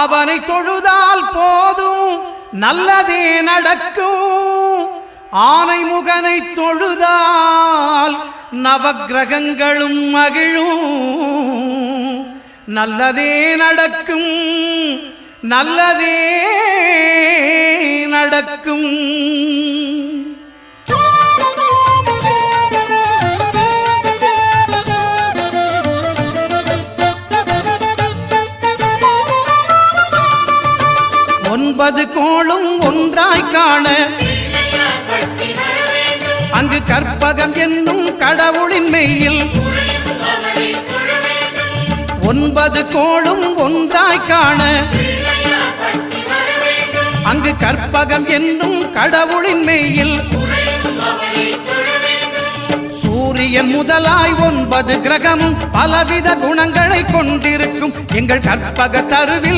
அவனை தொழுதால் போதும் நல்லதே நடக்கும். ஆனை முகனை தொழுதால் நவக்கிரகங்களும் மகிழும். நல்லதே நடக்கும், நல்லதே நடக்கும். ஒன்பது கோளும் ஒன்றாய் காண அங்கு கற்பகம் என்னும் கடவுளின் மெய்யில். ஒன்பது கோளும் ஒன்றாய் காண அங்கு கற்பகம் என்னும் கடவுளின் மெய்யில். சூரியன் முதலாய் 9 கிரகமும் பலவித குணங்களை கொண்டிருக்கும் எங்கள் கற்பக தருவில்